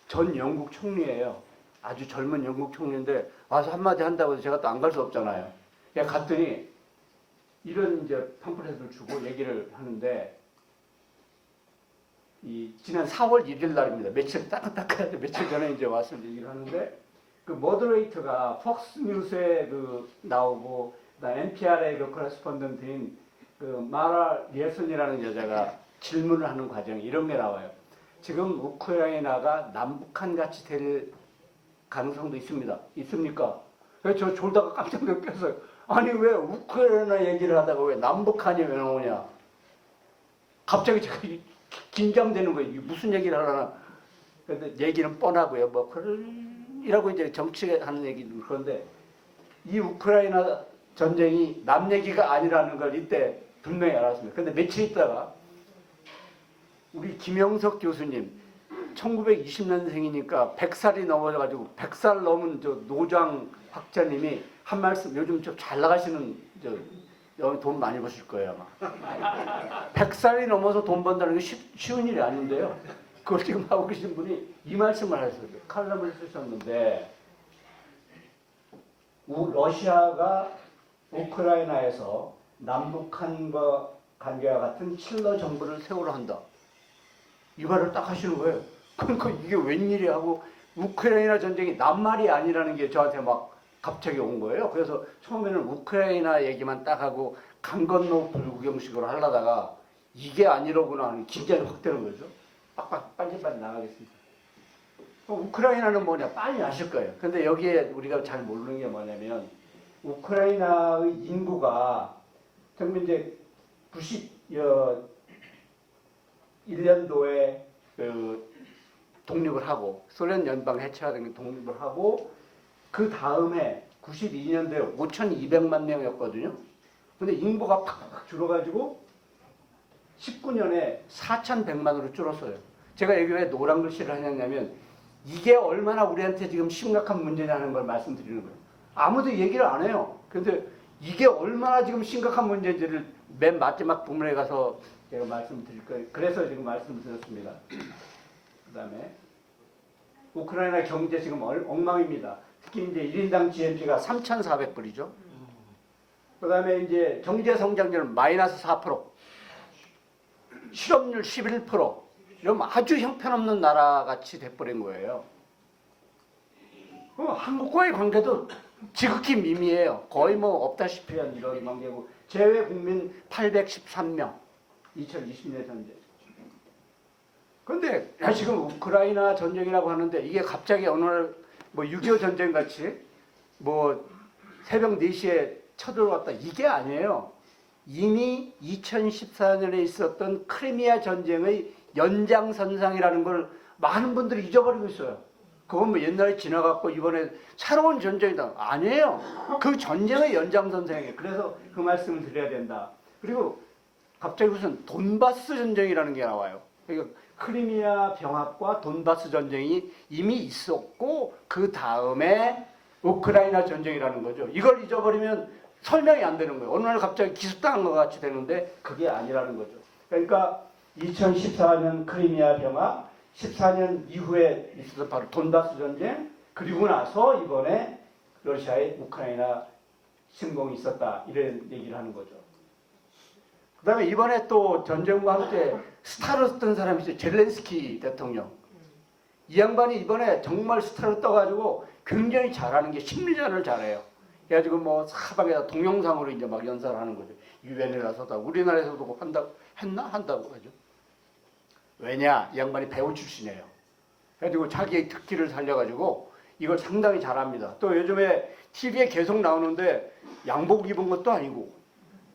전 영국 총리예요. 아주 젊은 영국 총리인데 와서 한마디 한다고 해서 제가 또 안 갈 수 없잖아요. 그냥 갔더니 이런 이제 팜플렛을 주고 얘기를 하는데 이 지난 4월 1일 날입니다. 며칠 따끈따끈한데 며칠 전에 이제 와서 얘기를 하는데 그 모더레이터가 폭스 뉴스에 그 나오고 NPR의 그 코레스폰던트인 그 마라 리에슨이라는 여자가 질문을 하는 과정에 이런 게 나와요. 지금 우크라이나가 남북한 같이 될 가능성도 있습니다. 있습니까? 그래서 저 졸다가 깜짝 놀랐어요. 아니 왜 우크라이나 얘기를 하다가 왜 남북한이 왜 나오냐? 갑자기 제가 긴장되는 거예요. 이게 무슨 얘기를 하려나? 근데 얘기는 뻔하고요. 뭐 이라고 이제 정치하는 얘기는 그런데 이 우크라이나 전쟁이 남 얘기가 아니라는 걸 이때 분명히 알았습니다. 근데 며칠 있다가 우리 김영석 교수님 1920년생이니까 100살이 넘어가지고 100살 넘은 저 노장 학자님이 한 말씀, 요즘 좀 잘 나가시는 돈 많이 버실 거예요 아마. 100살이 넘어서 돈 번다는 게 쉬운 일이 아닌데요. 그걸 지금 하고 계신 분이 이 말씀을 하셨어요. 칼럼을 쓰셨는데 러시아가 우크라이나에서 남북한과 관계와 같은 킬러 정부를 세우려 한다. 이 말을 딱 하시는 거예요. 그러니까 이게 웬일이야 하고 우크라이나 전쟁이 낱말이 아니라는 게 저한테 막 갑자기 온 거예요. 그래서 처음에는 우크라이나 얘기만 딱 하고 강 건너 불구경식으로 하려다가 이게 아니로구나 하는 긴장이 확 되는 거죠. 빨리빨리 나가겠습니다. 우크라이나는 뭐냐? 빨리 아실 거예요. 근데 여기에 우리가 잘 모르는 게 뭐냐면 우크라이나의 인구가 정말 이제 91년도에 그 독립을 하고 소련 연방 해체하던 독립을 하고 그 다음에 92년도에 5,200만 명이었거든요. 근데 인구가 팍팍 줄어가지고 19년에 4,100만으로 줄었어요. 제가 여기 왜 노란 글씨를 하냐면 이게 얼마나 우리한테 지금 심각한 문제냐는 걸 말씀드리는 거예요. 아무도 얘기를 안 해요. 근데 이게 얼마나 지금 심각한 문제인지를 맨 마지막 부분에 가서 제가 말씀드릴 거예요. 그래서 지금 말씀드렸습니다. 그 다음에 우크라이나 경제 지금 엉망입니다. 특히 이제 1인당 GNP가 3,400불이죠. 그 다음에 이제 경제 성장률은 마이너스 4%, 실업률 11%, 이러면 아주 형편없는 나라 같이 돼버린 거예요. 한국과의 관계도 지극히 미미해요. 거의 뭐 없다시피 한 이런 관계고, 제외 국민 813명, 2020년 전쟁. 그런데 지금 우크라이나 전쟁이라고 하는데 이게 갑자기 어느 날 뭐 6.25 전쟁 같이 뭐 새벽 4시에 쳐들어왔다 이게 아니에요. 이미 2014년에 있었던 크리미아 전쟁의 연장선상이라는 걸 많은 분들이 잊어버리고 있어요. 그건 뭐 옛날에 지나갔고 이번에 새로운 전쟁이다. 아니에요. 그 전쟁의 연장선상이에요. 그래서 그 말씀을 드려야 된다. 그리고 갑자기 무슨 돈바스 전쟁이라는 게 나와요. 그러니까 크리미아 병합과 돈바스 전쟁이 이미 있었고 그 다음에 우크라이나 전쟁이라는 거죠. 이걸 잊어버리면 설명이 안 되는 거예요. 어느 날 갑자기 기습당한 것 같이 되는데 그게 아니라는 거죠. 그러니까 2014년 크리미아 병합, 14년 이후에 있었던 바로 돈바스 전쟁, 그리고 나서 이번에 러시아의 우크라이나 침공이 있었다. 이런 얘기를 하는 거죠. 그 다음에 이번에 또 전쟁과 함께 스타로 뜬 사람이 있어요. 젤렌스키 대통령. 이 양반이 이번에 정말 스타로 떠가지고 굉장히 잘하는 게 심리전을 잘해요. 그래가지고 뭐 사방에다 동영상으로 이제 막 연설을 하는 거죠. 유엔에 가서도 우리나라에서도 한다고 하죠. 왜냐? 이 양반이 배우 출신이에요. 그래가지고 자기의 특기를 살려가지고 이걸 상당히 잘합니다. 또 요즘에 TV에 계속 나오는데 양복 입은 것도 아니고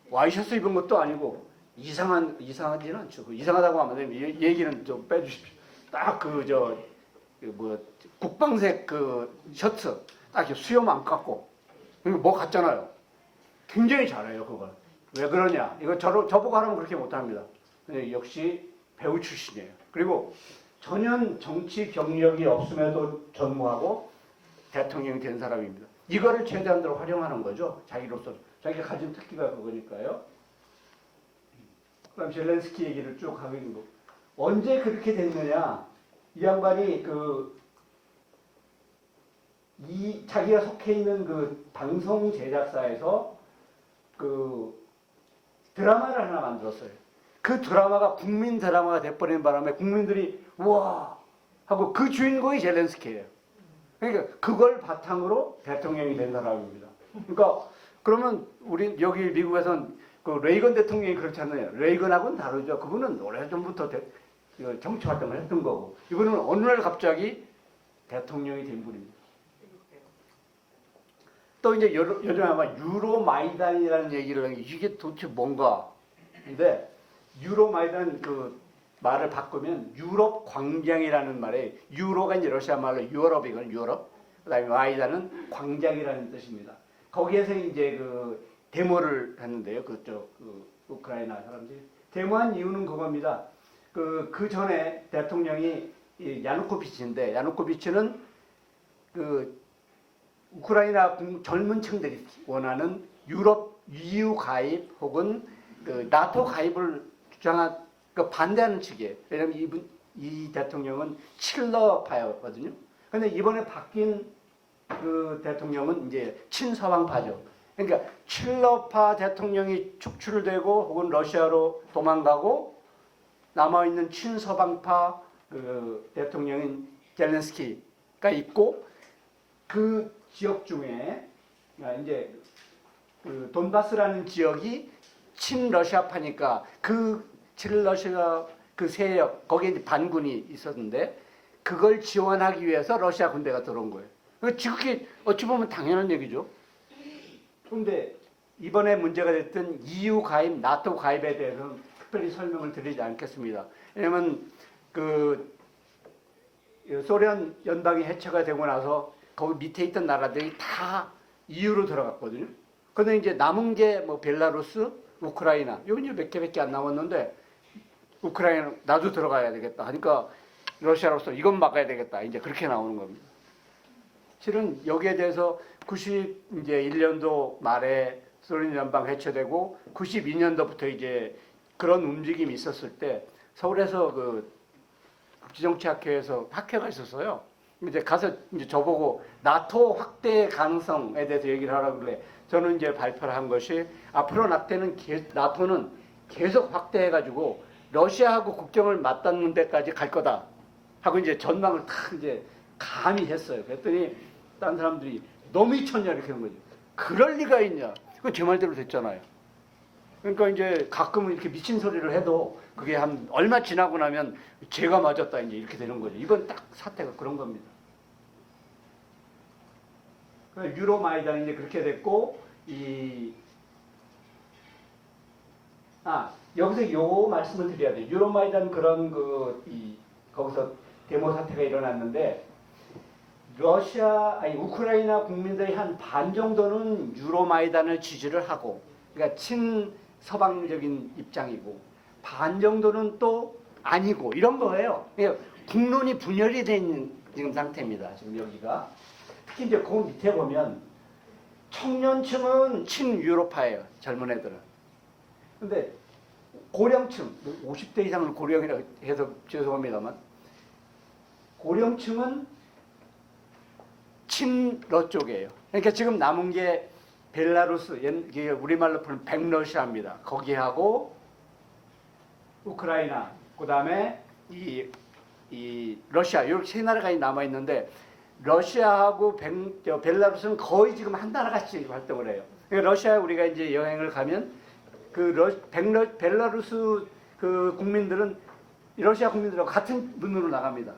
와이셔츠 입은 것도 아니고 이상하지는 않죠. 이상하다고 하면 얘기는 좀 빼주십시오. 딱 국방색 그 셔츠 딱 이렇게 수염 안 깎고 뭐 같잖아요. 굉장히 잘해요 그걸. 왜 그러냐? 이거 저보고 하라면 그렇게 못합니다. 근데 역시 배우 출신이에요. 그리고 전혀 정치 경력이 없음에도 전무하고 대통령이 된 사람입니다. 이거를 최대한으로 활용하는 거죠. 자기로서 자기가 가진 특기가 그거니까요. 그럼 젤렌스키 얘기를 쭉 하고 있는 거. 언제 그렇게 됐느냐? 이 양반이 그 이 자기가 속해 있는 그 방송 제작사에서 그 드라마를 하나 만들었어요. 그 드라마가 국민 드라마가 돼버리는 바람에 국민들이 우와 하고 그 주인공이 젤렌스키예요. 그러니까 그걸 바탕으로 대통령이 된 사람입니다. 그러니까 그러면 우리 여기 미국에서는 그 레이건 대통령이 그렇잖아요. 레이건하고는 다르죠. 그분은 오래전부터 정치 활동을 했던 거고 이분은 어느 날 갑자기 대통령이 된 분입니다. 또 이제 요즘 아마 유로마이단이라는 얘기를 하는 게 이게 도대체 뭔가. 근데 유로마이단 그 말을 바꾸면 유럽 광장이라는 말에 유로가 이제 러시아 말로 유럽이거든요. 유럽. 그다음에 마이단은 광장이라는 뜻입니다. 거기에서 이제 그 데모를 했는데요. 그쪽 그 우크라이나 사람들이 데모한 이유는 그겁니다. 그 전에 대통령이 야누코비치인데 야누코비치는 그 우크라이나 젊은 층들이 원하는 유럽 EU 가입 혹은 그 나토 가입을 주장한 그 반대하는 측이에요. 왜냐하면 이 대통령은 칠러파였거든요. 그런데 이번에 바뀐 그 대통령은 이제 친서방파죠. 그러니까 칠러파 대통령이 축출되고 혹은 러시아로 도망가고 남아 있는 친서방파 그 대통령인 젤렌스키가 있고 그 지역 중에 이제 그 돈바스라는 지역이 친러시아파니까 그 친러시아 그 세력 거기에 이제 반군이 있었는데 그걸 지원하기 위해서 러시아 군대가 들어온 거예요. 그게 어찌 보면 당연한 얘기죠. 그런데 이번에 문제가 됐던 EU 가입, 나토 가입에 대해서는 특별히 설명을 드리지 않겠습니다. 왜냐하면 그 소련 연방이 해체가 되고 나서 거기 밑에 있던 나라들이 다 EU로 들어갔거든요. 그런데 이제 남은 게 뭐 벨라루스, 우크라이나 이건 이제 몇 개밖에 안 남았는데 우크라이나 나도 들어가야 되겠다 하니까 러시아로서 이건 막아야 되겠다 이제 그렇게 나오는 겁니다. 실은 여기에 대해서 91년도 말에 소련 연방 해체되고 92년도부터 이제 그런 움직임이 있었을 때 서울에서 그 국제정치학회에서 학회가 있었어요. 이제 가서 이제 저보고 나토 확대 가능성에 대해서 얘기를 하라고 그래. 저는 이제 발표를 한 것이 앞으로 나토는 계속 확대해가지고 러시아하고 국경을 맞닿는 데까지 갈 거다 하고 이제 전망을 탁 이제 감히 했어요. 그랬더니 딴 사람들이 너 미쳤냐 이렇게 하는 거죠. 그럴 리가 있냐. 그거 제 말대로 됐잖아요. 그러니까 이제 가끔은 이렇게 미친 소리를 해도 그게 한 얼마 지나고 나면 제가 맞았다 이제 이렇게 되는 거죠. 이건 딱 사태가 그런 겁니다. 유로마이단이 이제 그렇게 됐고 여기서 요 말씀을 드려야 돼요. 유로마이단 그런 거기서 데모 사태가 일어났는데 우크라이나 국민들이 한 반 정도는 유로마이단을 지지를 하고 그러니까 친서방적인 입장이고 반 정도는 또 아니고 이런 거예요. 그러니까 국론이 분열이 된 지금 상태입니다. 지금 여기가. 특히 이제 그 밑에 보면 청년층은 친유로파예요. 젊은 애들은. 근데 고령층, 50대 이상을 고령이라고 해서 죄송합니다만 고령층은 친러 쪽이에요. 그러니까 지금 남은 게 벨라루스, 우리말로 부르는 백러시아입니다. 거기하고 우크라이나, 그 다음에 이 러시아, 이렇게 세 나라가 남아 있는데 러시아하고 벨라루스는 거의 지금 한 나라같이 활동을 해요. 그러니까 러시아에 우리가 이제 여행을 가면 벨라루스 그 국민들은 러시아 국민들하고 같은 문으로 나갑니다.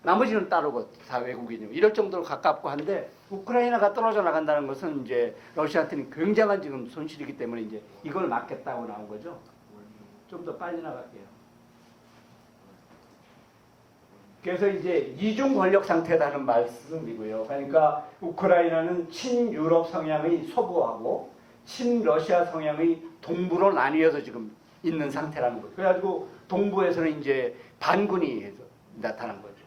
나머지는 따르고 다 외국인이고 이럴 정도로 가깝고 한데 우크라이나가 떨어져 나간다는 것은 이제 러시아한테는 굉장한 지금 손실이기 때문에 이제 이걸 막겠다고 나온 거죠. 좀 더 빨리 나갈게요. 그래서 이제 이중 권력 상태라는 말씀이고요. 그러니까 우크라이나는 친유럽 성향의 서부하고 친러시아 성향의 동부로 나뉘어서 지금 있는 상태라는 거죠. 그래가지고 동부에서는 이제 반군이 나타난 거죠.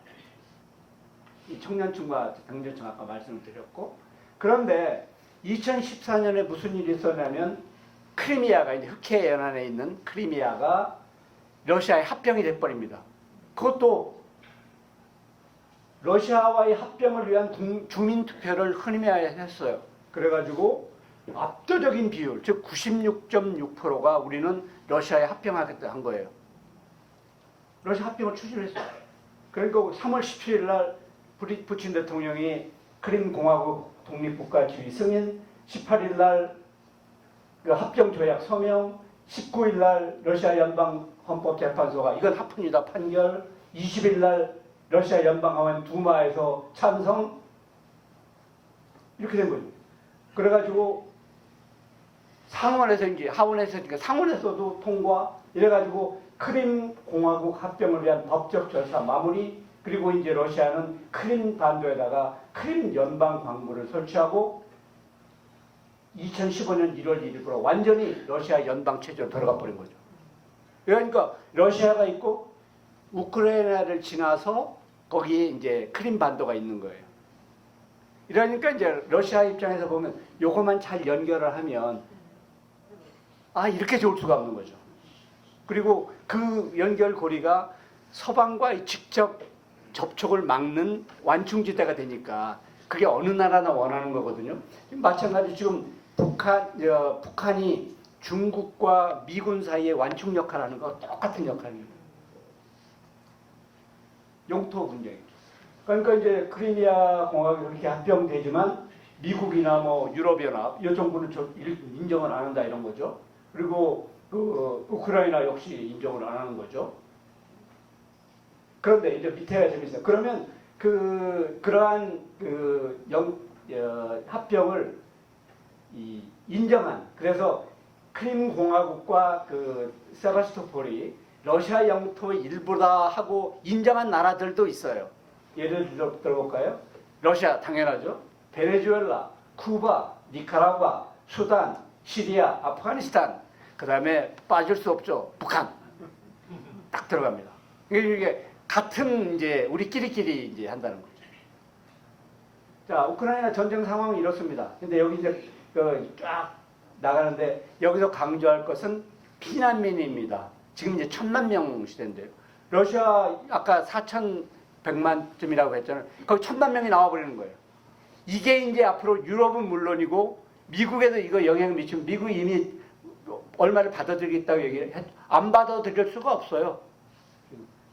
이 청년층과 장년층 아까 말씀을 드렸고 그런데 2014년에 무슨 일이 있었냐면 크리미아가 이제 흑해 연안에 있는 크리미아가 러시아에 합병이 돼버립니다. 그것도 러시아와의 합병을 위한 주민 투표를 흔히 했어요. 그래가지고 압도적인 비율, 즉 96.6%가 우리는 러시아에 합병하겠다 한 거예요. 러시아 합병을 추진했어요. 그러니까 3월 17일 날 푸틴 대통령이 크림 공화국 독립국가주의 승인, 18일 날 그 합병 조약 서명, 19일 날 러시아 연방 헌법재판소가 이건 합헌이다 판결, 20일 날 러시아 연방하원 두마에서 찬성, 이렇게 된 거죠. 그래가지고 상원에서 이제 하원에서 그러니까 상원에서도 통과, 이래가지고 크림 공화국 합병을 위한 법적 절차 마무리, 그리고 이제 러시아는 크림 반도에다가 크림 연방 광부를 설치하고 2015년 1월 1일부로 완전히 러시아 연방 체제로 들어가 버린 거죠. 그러니까 러시아가 있고 우크라이나를 지나서 거기에 이제 크림 반도가 있는 거예요. 이러니까 이제 러시아 입장에서 보면 요것만 잘 연결을 하면 이렇게 좋을 수가 없는 거죠. 그리고 그 연결고리가 서방과 직접 접촉을 막는 완충지대가 되니까 그게 어느 나라나 원하는 거거든요. 마찬가지 지금 북한이 중국과 미군 사이에 완충 역할을 하는 거 똑같은 역할입니다. 영토 분쟁이죠. 그러니까 이제 크리미아 공화국이 그렇게 합병되지만 미국이나 뭐 유럽연합 이 정부는 인정을 안 한다 이런 거죠. 그리고 그 우크라이나 역시 인정을 안 하는 거죠. 그런데 이제 밑에가 재밌어요. 그러면 그러한 합병을 인정한, 그래서 크림 공화국과 그 세바스토폴이 러시아 영토의 일부다 하고 인정한 나라들도 있어요. 예를 들어볼까요? 러시아 당연하죠. 베네수엘라, 쿠바, 니카라과, 수단, 시리아, 아프가니스탄, 그 다음에 빠질 수 없죠. 북한 딱 들어갑니다. 이게 같은 이제 우리끼리 이제 한다는 거죠. 자, 우크라이나 전쟁 상황이 이렇습니다. 근데 여기 이제 쫙 나가는데 여기서 강조할 것은 피난민입니다. 지금 이제 1,000만 명 시대인데요. 러시아 아까 4,100만쯤이라고 했잖아요. 거기 1,000만 명이 나와버리는 거예요. 이게 이제 앞으로 유럽은 물론이고 미국에도 이거 영향을 미치면 미국이 이미 얼마를 받아들이겠다고 얘기를 안 받아들일 수가 없어요.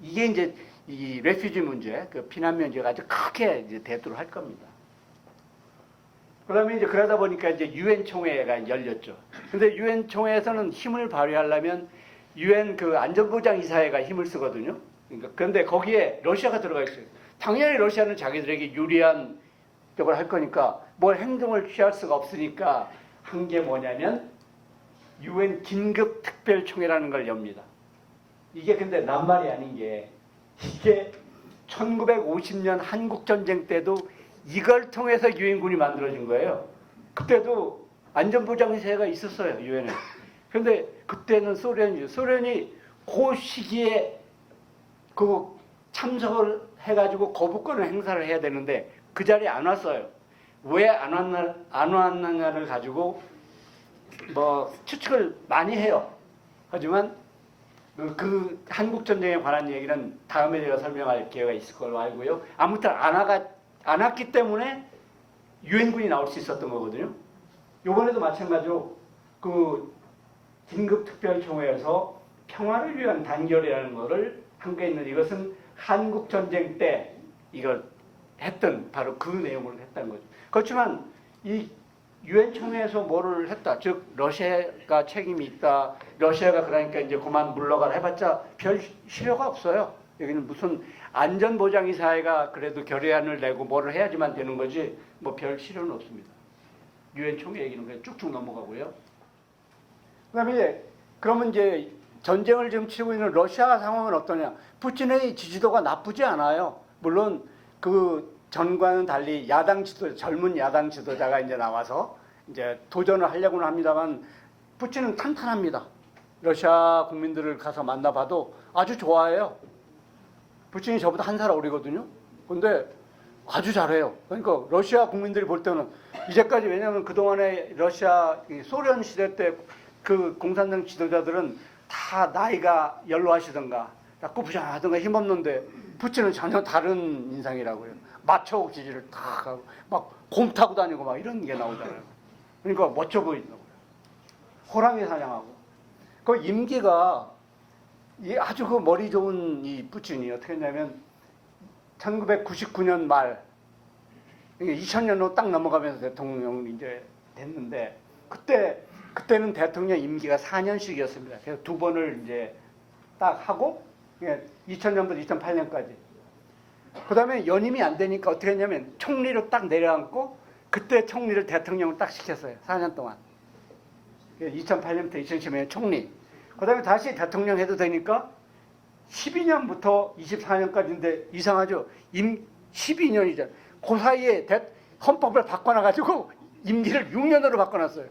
이게 이제 이 레퓨지 문제, 그 피난민 문제가 아주 크게 이제 대두를 할 겁니다. 그다음에 이제 그러다 보니까 이제 유엔 총회가 열렸죠. 근데 유엔 총회에서는 힘을 발휘하려면 유엔 그 안전보장 이사회가 힘을 쓰거든요. 그러니까 그런데 거기에 러시아가 들어가 있어요. 당연히 러시아는 자기들에게 유리한 쪽을 할 거니까 뭘 행동을 취할 수가 없으니까 한 게 뭐냐면 유엔 긴급 특별총회라는 걸 엽니다. 이게 근데 낱말이 아닌 게 이게 1950년 한국전쟁 때도 이걸 통해서 유엔군이 만들어진 거예요. 그때도 안전보장회의가 있었어요, 유엔에. 근데 그때는 소련이 그 시기에 그 참석을 해가지고 거부권을 행사를 해야 되는데 그 자리에 안 왔어요. 왜 안 왔느냐를 가지고 뭐 추측을 많이 해요. 하지만 그 한국전쟁에 관한 얘기는 다음에 제가 설명할 기회가 있을 걸로 알고요. 아무튼 안 왔기 때문에 유엔군이 나올 수 있었던 거거든요. 이번에도 마찬가지로 그 긴급특별총회에서 평화를 위한 단결이라는 것을 한 게 있는, 이것은 한국전쟁 때 이걸 했던 바로 그 내용을 했다는 거죠. 그렇지만 이 유엔 총회에서 뭐를 했다, 즉 러시아가 책임이 있다, 러시아가 그러니까 이제 그만 물러가라 해봤자 별 실효가 없어요. 여기는 무슨 안전보장이사회가 그래도 결의안을 내고 뭐를 해야지만 되는 거지 뭐 별 실효는 없습니다. 유엔 총회 얘기는 그냥 쭉쭉 넘어가고요. 그다음에 그러면 이제 전쟁을 지금 치고 있는 러시아 상황은 어떠냐? 푸틴의 지지도가 나쁘지 않아요. 물론 그 전과는 달리 젊은 야당 지도자가 이제 나와서 이제 도전을 하려고는 합니다만 푸틴은 탄탄합니다. 러시아 국민들을 가서 만나봐도 아주 좋아해요. 푸틴이 저보다 한 살 어리거든요. 근데 아주 잘해요. 그러니까 러시아 국민들이 볼 때는 이제까지, 왜냐하면 그동안에 러시아 소련 시대 때 그 공산당 지도자들은 다 나이가 연로하시던가 꾸부장하던가 힘없는데 푸틴은 전혀 다른 인상이라고요. 마초 기질을 탁 하고 막 곰 타고 다니고 막 이런 게 나오잖아요. 그러니까 멋져 보인다고요. 호랑이 사냥하고. 그 임기가 아주 그 머리 좋은 이 푸틴이 어떻게 했냐면 1999년 말 2000년으로 딱 넘어가면서 대통령이 이제 됐는데 그때는 대통령 임기가 4년씩이었습니다. 그래서 두 번을 이제 딱 하고 2000년부터 2008년까지. 그다음에 연임이 안 되니까 어떻게 했냐면 총리로 딱 내려앉고 그때 총리를 대통령을 딱 시켰어요. 4년 동안. 2008년부터 2010년 총리. 그다음에 다시 대통령 해도 되니까 12년부터 24년까지인데 이상하죠. 12년이잖아요. 그 사이에 헌법을 바꿔놔가지고 임기를 6년으로 바꿔놨어요.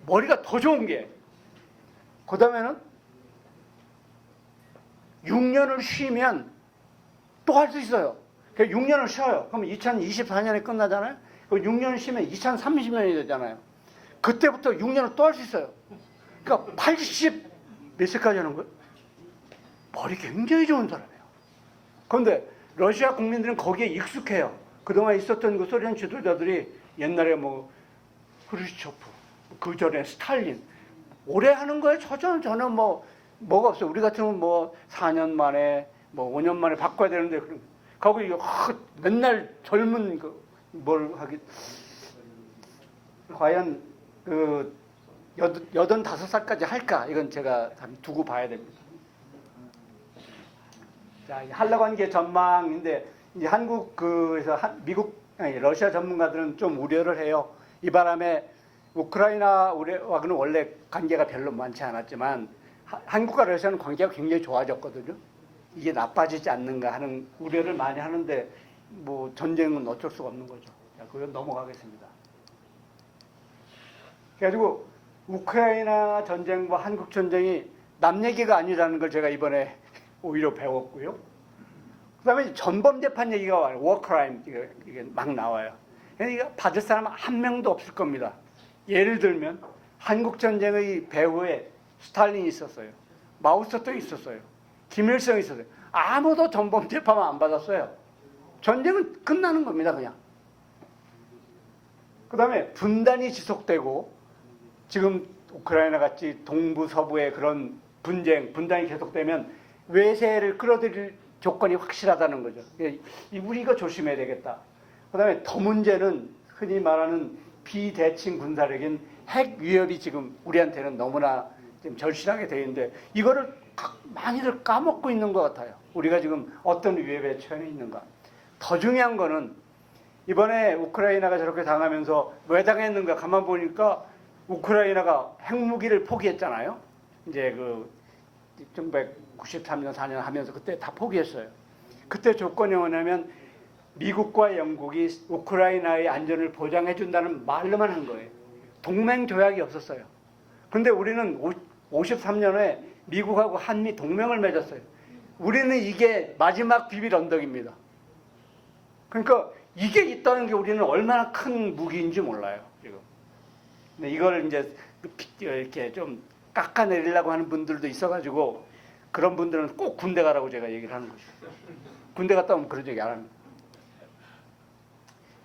머리가 더 좋은 게 그 다음에는 6년을 쉬면 또 할 수 있어요. 6년을 쉬어요. 그럼 2024년에 끝나잖아요. 그 6년 쉬면 2030년이 되잖아요. 그때부터 6년을 또 할 수 있어요. 그러니까 80 몇 세까지 하는 거예요? 머리 굉장히 좋은 사람이에요. 그런데 러시아 국민들은 거기에 익숙해요. 그동안 있었던 그 소련 지도자들이 옛날에 뭐 크루시초프, 그 전에 스탈린 오래 하는 거에 저는 뭐가 없어요. 우리 같으면 뭐 4년 만에 뭐 5년 만에 바꿔야 되는데 거기 맨날 젊은 뭘 하기 과연 그 85살까지 할까? 이건 제가 두고 봐야 됩니다. 자, 한라관계 전망인데 이제 러시아 전문가들은 좀 우려를 해요. 이 바람에 우크라이나와는 원래 관계가 별로 많지 않았지만 한국과 러시아는 관계가 굉장히 좋아졌거든요. 이게 나빠지지 않는가 하는 우려를 많이 하는데 뭐 전쟁은 어쩔 수가 없는 거죠. 자, 그건 넘어가겠습니다. 그래가지고 우크라이나 전쟁과 한국 전쟁이 남 얘기가 아니라는 걸 제가 이번에 오히려 배웠고요. 그 다음에 전범 재판 얘기가 와요. 워크라임 이게 막 나와요. 그러니까 받을 사람 한 명도 없을 겁니다. 예를 들면 한국 전쟁의 배후에 스탈린이 있었어요. 마오쩌둥이 있었어요. 김일성이 있었어요. 아무도 전범 재판을 안 받았어요. 전쟁은 끝나는 겁니다, 그냥. 그 다음에 분단이 지속되고 지금 우크라이나 같이 동부 서부의 그런 분단이 계속되면 외세를 끌어들일 조건이 확실하다는 거죠. 우리 이거 조심해야 되겠다. 그 다음에 더 문제는 흔히 말하는 비대칭 군사력인 핵 위협이 지금 우리한테는 너무나 지금 절실하게 되어 있는데 이거를 많이들 까먹고 있는 것 같아요. 우리가 지금 어떤 위협에 처해 있는가. 더 중요한 거는 이번에 우크라이나가 저렇게 당하면서 왜 당했는가 가만 보니까 우크라이나가 핵무기를 포기했잖아요. 이제 1993년 4년 하면서 그때 다 포기했어요. 그때 조건이 뭐냐면 미국과 영국이 우크라이나의 안전을 보장해 준다는 말로만 한 거예요. 동맹 조약이 없었어요. 그런데 우리는 53년에 미국하고 한미 동맹을 맺었어요. 우리는 이게 마지막 비밀 언덕입니다. 그러니까 이게 있다는 게 우리는 얼마나 큰 무기인지 몰라요, 지금. 근데 이걸 이제 이렇게 좀 깎아내리려고 하는 분들도 있어가지고 그런 분들은 꼭 군대 가라고 제가 얘기를 하는 거죠. 군대 갔다 오면 그런 얘기 안 합니다.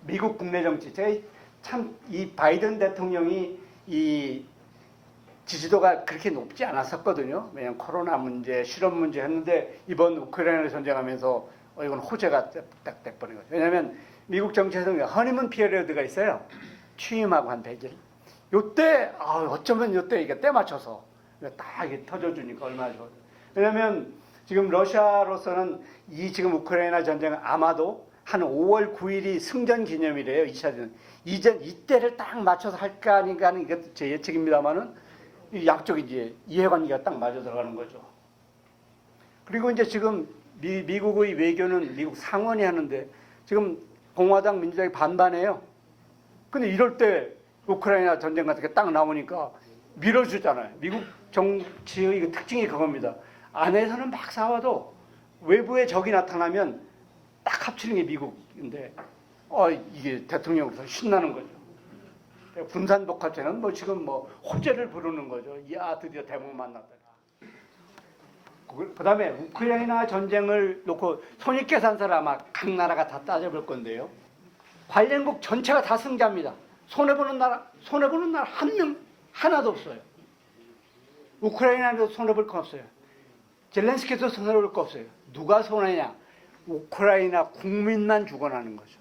미국 국내 정치, 제가 참 이 바이든 대통령이 이 지지도가 그렇게 높지 않았었거든요. 왜냐하면 코로나 문제, 실업 문제 했는데 이번 우크라이나 전쟁하면서 이건 호재가 딱 돼버린 거죠. 왜냐하면 미국 정치에서는 허니문 피리어드가 있어요. 취임하고 한 100일. 요때 어쩌면 요때 이게 때 맞춰서 딱 이게 터져주니까 얼마나 좋아요. 왜냐하면 지금 러시아로서는 이 지금 우크라이나 전쟁은 아마도 한 5월 9일이 승전 기념이래요. 2차 전쟁. 이때를 딱 맞춰서 할까 아닌가 하는 게 제 예측입니다만은 양쪽이 이제 이해관계가 딱 맞아 들어가는 거죠. 그리고 이제 지금 미국의 외교는 미국 상원이 하는데 지금 공화당 민주당이 반반해요. 근데 이럴 때 우크라이나 전쟁 같은 게 딱 나오니까 밀어주잖아요. 미국 정치의 특징이 그겁니다. 안에서는 막 싸워도 외부에 적이 나타나면 딱 합치는 게 미국인데 이게 대통령으로서 신나는 거죠. 군산복합체는 지금 호재를 부르는 거죠. 이야 드디어 대목 만났다. 그다음에 우크라이나 전쟁을 놓고 손익계산서를 아마 각 나라가 다 따져볼 건데요. 관련국 전체가 다 승자입니다. 손해보는 나라 한 명 하나도 없어요. 우크라이나도 손해볼 거 없어요. 젤렌스키도 손해볼 거 없어요. 누가 손해냐? 우크라이나 국민만 죽어나는 거죠.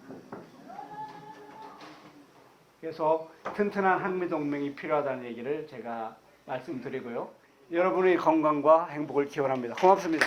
그래서 튼튼한 한미동맹이 필요하다는 얘기를 제가 말씀드리고요. 여러분의 건강과 행복을 기원합니다. 고맙습니다.